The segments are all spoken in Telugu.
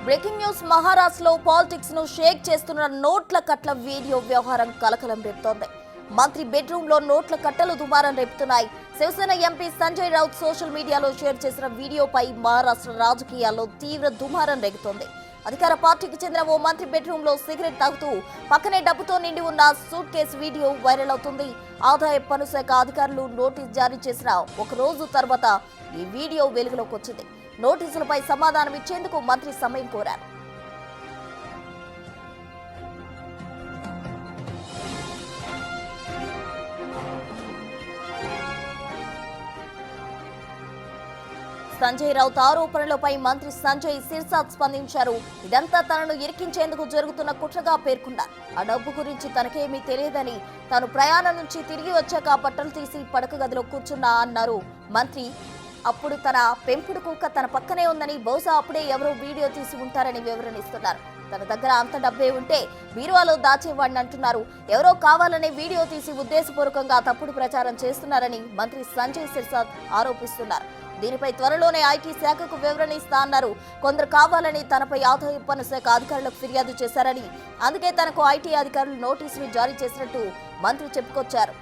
బ్రేకింగ్ న్యూస్ మహారాష్ట్రలో పాలిటిక్స్ ను షేక్ చేస్తున్న నోట్ల కట్ల వీడియో వ్యవహారం కలకలం రేపుతోంది. మంత్రి బెడ్రూమ్ లో నోట్ల కట్టలు దుమారం రేపుతున్నాయి. శివసేన ఎంపీ సంజయ్ రౌత్ సోషల్ మీడియాలో షేర్ చేసిన వీడియోపై మహారాష్ట్ర రాజకీయాల్లో తీవ్ర దుమారం రేగుతోంది. అధికార పార్టీకి చెందిన ఓ మంత్రి బెడ్రూమ్ లో సిగరెట్ తాగుతూ పక్కనే డబ్బుతో నిండి ఉన్న సూట్ కేసు వీడియో వైరల్ అవుతుంది. ఆదాయ పన్ను శాఖ అధికారులు నోటీస్ జారీ చేసిన ఒక రోజు తర్వాత ఈ వీడియో వెలుగులోకి వచ్చింది. నోటీసులపై సమాధానం ఇచ్చేందుకు మంత్రి సమయం కోరారు. సంజయ్ రౌత్ ఆరోపణలపై మంత్రి సంజయ్ సిర్సాత్ స్పందించారు. ఇదంతా తనను ఇరికించేందుకు జరుగుతున్న కుట్రగా పేర్కొన్నారు. ఆ డబ్బు గురించి తనకేమీ తెలియదని, తాను ప్రయాణం నుంచి తిరిగి వచ్చాక బట్టలు తీసి పడక గదిలో కూర్చున్నా అన్నారు మంత్రి. అప్పుడు తన పెంపుడు కుక్క తన పక్కనే ఉందని, బహుశా అప్పుడే ఎవరో వీడియో తీసి ఉంటారని వివరణిస్తున్నారు. తన దగ్గర అంత డబ్బే ఉంటే బీరువాలో దాచేవాడిని అంటున్నారు. ఎవరో కావాలనే వీడియో తీసి ఉద్దేశపూర్వకంగా తప్పుడు ప్రచారం చేస్తున్నారని మంత్రి సంజయ్ సిర్సాత్ ఆరోపిస్తున్నారు. దీనిపై త్వరలోనే ఐటీ శాఖకు వివరణ ఇస్తా అన్నారు. కొందరు కావాలని తనపై ఆదాయ పన్ను శాఖ అధికారులకు ఫిర్యాదు చేశారని, అందుకే తనకు ఐటీ అధికారులు నోటీసులు జారీ చేసినట్టు మంత్రి చెప్పుకొచ్చారు.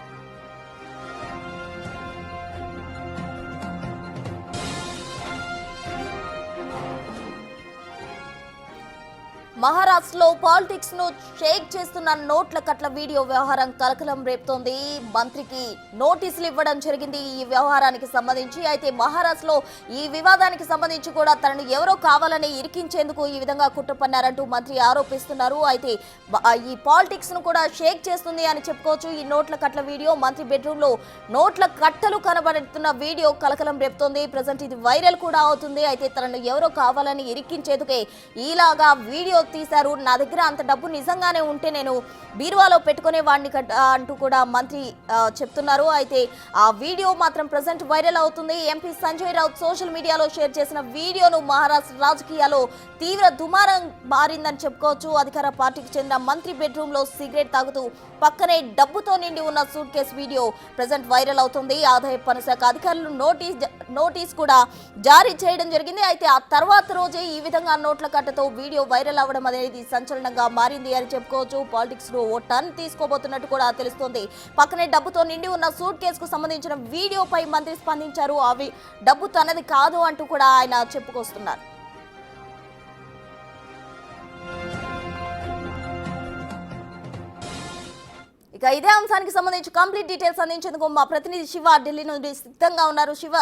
మహారాష్ట్రలో పాలిటిక్స్ ను షేక్ చేస్తున్న నోట్ల కట్ల వీడియో వ్యవహారం కలకలం రేపుతోంది. మంత్రికి నోటీసులు ఇవ్వడం జరిగింది ఈ వ్యవహారానికి సంబంధించి. అయితే మహారాష్ట్రలో ఈ వివాదానికి సంబంధించి కూడా తనను ఎవరో కావాలని ఇరికించేందుకు ఈ విధంగా కుట్ర పన్నారంటూ మంత్రి ఆరోపిస్తున్నారు. అయితే ఈ పాలిటిక్స్ ను కూడా షేక్ చేస్తుంది అని చెప్పుకోవచ్చు. ఈ నోట్ల కట్ల వీడియో మంత్రి బెడ్రూమ్ లో నోట్ల కట్టలు కనబడుతున్న వీడియో కలకలం రేపుతోంది. ప్రజెంట్ ఇది వైరల్ కూడా అవుతుంది. అయితే తనను ఎవరో కావాలని ఇరికించేందుకే ఇలాగా వీడియో తీశారు. నా దగ్గర అంత డబ్బు నిజంగానే ఉంటే నేను బీరువాలో పెట్టుకునే వాడిని అంటూ కూడా మంత్రి చెప్తున్నారు. అయితే ఆ వీడియో మాత్రం ప్రజెంట్ వైరల్ అవుతుంది. ఎంపీ సంజయ్ రౌత్ సోషల్ మీడియాలో షేర్ చేసిన వీడియోను మహారాష్ట్ర రాజకీయాల్లో తీవ్ర దుమారం మారిందని చెప్పుకోవచ్చు. అధికార పార్టీకి చెందిన మంత్రి బెడ్రూమ్ లో సిగరెట్ తాగుతూ పక్కనే డబ్బుతో నిండి ఉన్న suit case video present viral అవుతుంది. ఆదాయ పన్ను శాఖ అధికారులు నోటీస్ కూడా జారీ చేయడం జరిగింది. అయితే ఆ తర్వాత రోజే ఈ విధంగా నోట్ల కట్టతో వీడియో వైరల్ అవ్వడం అనేది సంచలనంగా మారింది అని చెప్పుకోవచ్చు. పాలిటిక్స్ లో ఓ టర్న్ తీసుకోబోతున్నట్టు కూడా తెలుస్తోంది. పక్కనే డబ్బుతో నిండి ఉన్న సూట్ కేసుకు సంబంధించిన వీడియోపై మంత్రి స్పందించారు. అవి డబ్బు తనది కాదు అంటూ కూడా ఆయన చెప్పుకొస్తున్నారు. ఇక ఇదే అంశానికి సంబంధించి కంప్లీట్ డీటెయిల్స్ అందించేందుకు మా ప్రతినిధి శివ ఢిల్లీ నుండి సిద్ధంగా ఉన్నారు. శివ,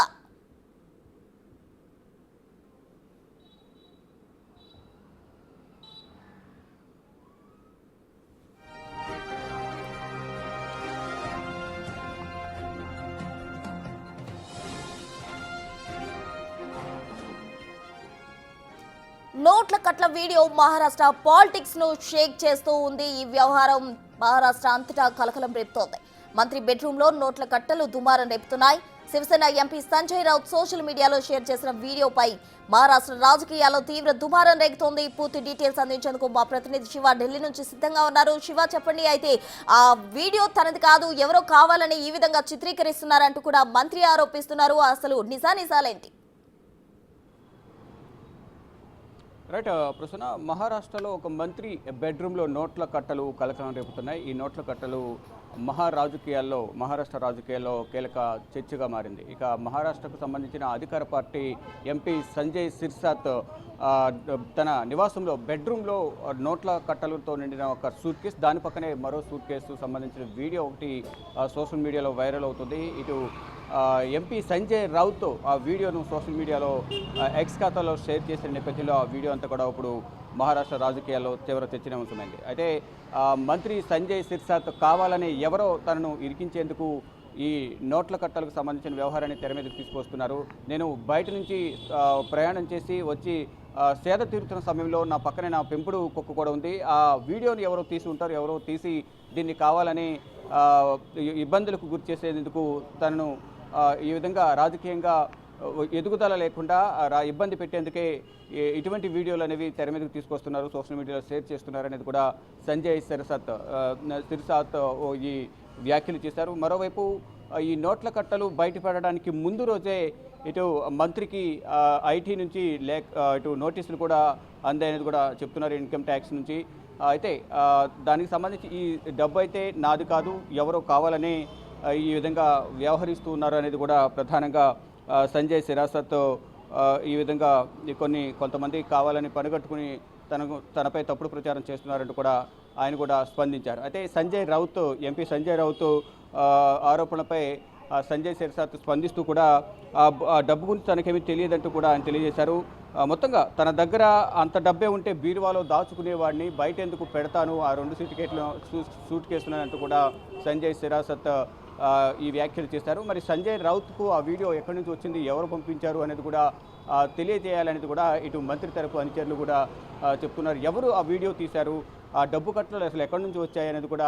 నోట్ల కట్ల వీడియో మహారాష్ట్ర పాలిటిక్స్ ను షేక్ చేస్తూ ఉంది. ఈ వ్యవహారం మహారాష్ట్ర అంతటా కలకలం రేపుతోంది. మంత్రి బెడ్రూమ్ లో నోట్ల కట్టలు దుమారం రేపుతున్నాయి. శివసేన ఎంపీ సంజయ్ రౌత్ సోషల్ మీడియాలో షేర్ చేసిన వీడియోపై మహారాష్ట్ర రాజకీయాల్లో తీవ్ర దుమారం రేగుతోంది. పూర్తి డీటెయిల్స్ అందించేందుకు మా ప్రతినిధి శివ ఢిల్లీ నుంచి సిద్ధంగా ఉన్నారు. శివ, చెప్పండి. అయితే ఆ వీడియో తనది కాదు, ఎవరో కావాలని ఈ విధంగా చిత్రీకరిస్తున్నారంటూ కూడా మంత్రి ఆరోపిస్తున్నారు. అసలు నిజానిజాలేంటి? రైట్ ప్రసన్న, మహారాష్ట్రలో ఒక మంత్రి బెడ్రూమ్లో నోట్ల కట్టలు కలకలం రేపుతున్నాయి. ఈ నోట్ల కట్టలు మహారాష్ట్ర రాజకీయాల్లో కీలక చర్చగా మారింది. ఇక మహారాష్ట్రకు సంబంధించిన అధికార పార్టీ ఎంపీ సంజయ్ సిర్సాత్ తన నివాసంలో బెడ్రూమ్లో నోట్ల కట్టలతో నిండిన ఒక సూట్ కేసు, దాని పక్కనే మరో సూట్ కేసు సంబంధించిన వీడియో ఒకటి సోషల్ మీడియాలో వైరల్ అవుతుంది. ఇటు ఎంపీ సంజయ్ రౌత్ ఆ వీడియోను సోషల్ మీడియాలో ఎక్స్ ఖాతాలో షేర్ చేసిన నేపథ్యంలో ఆ వీడియో అంతా కూడా ఇప్పుడు మహారాష్ట్ర రాజకీయాల్లో తీవ్ర చర్చనీయాంశమైంది. అయితే మంత్రి సంజయ్ సిర్సాత్ కావాలని ఎవరో తనను ఇరికించేందుకు ఈ నోట్ల కట్టలకు సంబంధించిన వ్యవహారాన్ని తెర మీదకి తీసుకొస్తున్నారు. నేను బయట నుంచి ప్రయాణం చేసి వచ్చి సేద తీరుతున్న సమయంలో నా పక్కనే నా పెంపుడు కుక్క కూడా ఉంది. ఆ వీడియోని ఎవరో తీసి ఉంటారు, ఎవరో తీసి దీన్ని కావాలని ఇబ్బందులకు గురి చేసేందుకు తనను ఈ విధంగా రాజకీయంగా ఎదుగుదల లేకుండా ఇబ్బంది పెట్టేందుకే ఇటువంటి వీడియోలు అనేవి తెర మీదకు తీసుకొస్తున్నారు, సోషల్ మీడియాలో షేర్ చేస్తున్నారు అనేది కూడా సంజయ్ సిర్సాత్ ఈ వ్యాఖ్యలు చేశారు. మరోవైపు ఈ నోట్ల కట్టలు బయటపడడానికి ముందు రోజే ఇటు మంత్రికి ఐటీ నుంచి ఇటు నోటీసులు కూడా అందే అనేది కూడా చెప్తున్నారు ఇన్కమ్ ట్యాక్స్ నుంచి. అయితే దానికి సంబంధించి ఈ డబ్బు అయితే నాది కాదు, ఎవరో కావాలని ఈ విధంగా వ్యవహరిస్తూ ఉన్నారు అనేది కూడా ప్రధానంగా సంజయ్ సిరాసత్ ఈ విధంగా కొంతమంది కావాలని పనిగట్టుకుని తనపై తప్పుడు ప్రచారం చేస్తున్నారంటూ కూడా ఆయన కూడా స్పందించారు. అయితే సంజయ్ రౌత్ ఎంపీ సంజయ్ రౌత్ ఆరోపణలపై సంజయ్ సిర్సాత్ స్పందిస్తూ కూడా ఆ డబ్బు గురించి తనకేమీ తెలియదంటూ కూడా ఆయన తెలియజేశారు. మొత్తంగా తన దగ్గర అంత డబ్బే ఉంటే బీరువాలో దాచుకునేవాడిని, బయట ఎందుకు పెడతాను ఆ 2 సూట్ కేసులంటూ కూడా సంజయ్ సిరాసత్ ఈ వ్యాఖ్యలు చేశారు. మరి సంజయ్ రౌత్కు ఆ వీడియో ఎక్కడి నుంచి వచ్చింది, ఎవరు పంపించారు అనేది కూడా తెలియజేయాలనేది కూడా ఇటు మంత్రి తరపు అనుచరులు కూడా చెప్తున్నారు. ఎవరు ఆ వీడియో తీశారు, ఆ డబ్బు కట్టలు అసలు ఎక్కడి నుంచి వచ్చాయనేది కూడా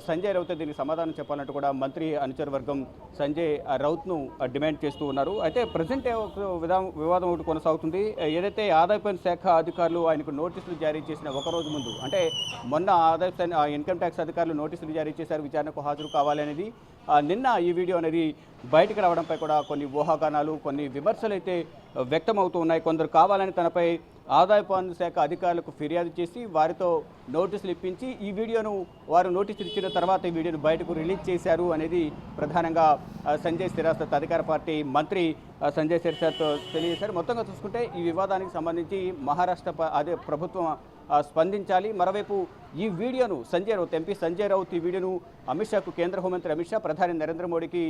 సంజయ్ రౌత్ దీనికి సమాధానం చెప్పాలంటూ కూడా మంత్రి అనుచర వర్గం సంజయ్ రౌత్ను డిమాండ్ చేస్తూ ఉన్నారు. అయితే ప్రజెంట్ వివాదం ఒకటి కొనసాగుతుంది. ఏదైతే ఆదాయ పన్ను శాఖ అధికారులు ఆయనకు నోటీసులు జారీ చేసిన ఒక రోజు ముందు, అంటే మొన్న ఇన్కమ్ ట్యాక్స్ అధికారులు నోటీసులు జారీ చేశారు విచారణకు హాజరు కావాలి అనేది. నిన్న ఈ వీడియో అనేది బయటకు రావడంపై కూడా కొన్ని ఊహాగానాలు, కొన్ని విమర్శలు అయితే వ్యక్తమవుతూ ఉన్నాయి. కొందరు కావాలని తనపై ఆదాయ పన్ను శాఖ అధికారులకు ఫిర్యాదు చేసి వారితో నోటీసులు ఇప్పించి ఈ వీడియోను వారు నోటీసులు ఇచ్చిన తర్వాత ఈ వీడియోను బయటకు రిలీజ్ చేశారు అనేది ప్రధానంగా సంజయ్ సిరాసత్ అధికార పార్టీ మంత్రి సంజయ్ సిరాసత్ తెలియజేశారు. మొత్తంగా చూసుకుంటే ఈ వివాదానికి సంబంధించి మహారాష్ట్ర ప్రభుత్వం స్పందించాలి. మరోవైపు ఈ వీడియోను ఎంపీ సంజయ్ రౌత్ ఈ వీడియోను అమిత్ షాకు, కేంద్ర హోంమంత్రి అమిత్ షా, ప్రధాని నరేంద్ర మోడీకి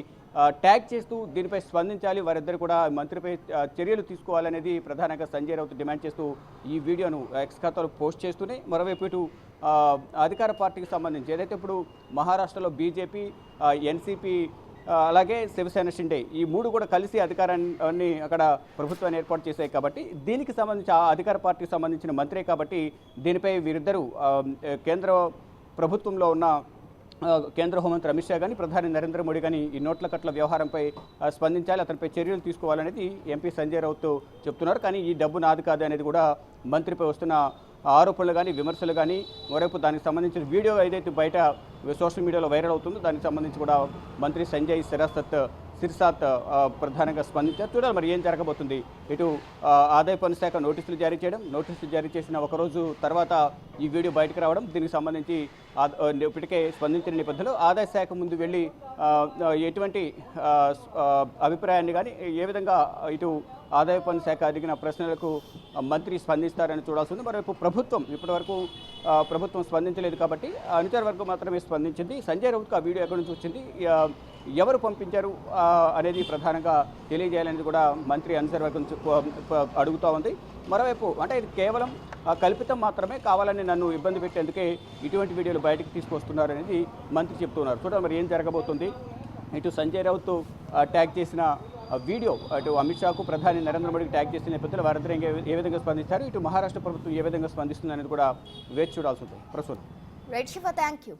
ట్యాగ్ చేస్తూ దీనిపై స్పందించాలి, వారిద్దరు కూడా మంత్రిపై చర్యలు తీసుకోవాలనేది ప్రధానంగా సంజయ్ రౌత్ డిమాండ్ చేస్తూ ఈ వీడియోను ఎక్స్ ఖాతాలో పోస్ట్ చేస్తూనే మరోవైపు ఇటు అధికార పార్టీకి సంబంధించి ఏదైతే ఇప్పుడు మహారాష్ట్రలో బీజేపీ, ఎన్సీపీ అలాగే శివసేన షిండే ఈ 3 కూడా కలిసి అధికారాన్ని అక్కడ ప్రభుత్వాన్ని ఏర్పాటు చేశాయి కాబట్టి దీనికి సంబంధించి ఆ అధికార పార్టీకి సంబంధించిన మంత్రే కాబట్టి దీనిపై వీరిద్దరూ కేంద్ర ప్రభుత్వంలో ఉన్న కేంద్ర హోంమంత్రి అమిత్ షా కానీ, ప్రధాని నరేంద్ర మోడీ కానీ ఈ నోట్ల కట్ల వ్యవహారంపై స్పందించాలి, అతనిపై చర్యలు తీసుకోవాలనేది ఎంపీ సంజయ్ రౌత్ చెప్తున్నారు. కానీ ఈ డబ్బు నాది కాదు అనేది కూడా మంత్రిపై వస్తున్న ఆరోపణలు కానీ, విమర్శలు కానీ, మరోవైపు దానికి సంబంధించిన వీడియో ఏదైతే బయట సోషల్ మీడియాలో వైరల్ అవుతుందో దానికి సంబంధించి కూడా మంత్రి సంజయ్ సిర్సాత్ ప్రధానంగా స్పందించారు. చూడాలి మరి ఏం జరగబోతుంది. ఇటు ఆదాయ పన్ను శాఖ నోటీసులు జారీ చేసిన ఒకరోజు తర్వాత ఈ వీడియో బయటకు రావడం, దీనికి సంబంధించి ఇప్పటికే స్పందించిన నేపథ్యంలో ఆదాయ శాఖ ముందు వెళ్ళి ఎటువంటి అభిప్రాయాన్ని కానీ ఏ విధంగా ఇటు ఆదాయ పన్ను శాఖ అడిగిన ప్రశ్నలకు మంత్రి స్పందిస్తారని చూడాల్సి ఉంది. మరోవైపు ఇప్పటివరకు ప్రభుత్వం స్పందించలేదు కాబట్టి అనుచర వర్గం మాత్రమే స్పందించింది. సంజయ్ రౌత్కు ఆ వీడియో ఎక్కడి నుంచి వచ్చింది, ఎవరు పంపించారు అనేది ప్రధానంగా తెలియజేయాలనేది కూడా మంత్రి అనుచర వర్గం అడుగుతూ ఉంది. మరోవైపు అంటే ఇది కేవలం కల్పితం మాత్రమే, కావాలని నన్ను ఇబ్బంది పెట్టేందుకే ఇటువంటి వీడియోలు బయటకు తీసుకొస్తున్నారు అనేది మంత్రి చెప్తున్నారు. చూడాలి మరి ఏం జరగబోతుంది. ఇటు సంజయ్ రౌత్ ట్యాగ్ చేసిన వీడియో అటు అమిత్ షాకు, ప్రధాని నరేంద్ర మోడీకి ట్యాగ్ చేసిన నేపథ్యంలో వారిద్దరూ ఏ విధంగా స్పందిస్తారు, ఇటు మహారాష్ట్ర ప్రభుత్వం ఏ విధంగా స్పందిస్తుంది అనేది కూడా వేచి చూడాల్సి ఉంటుంది. ప్రస్తుతం రైట్ శివ, థ్యాంక్ యూ.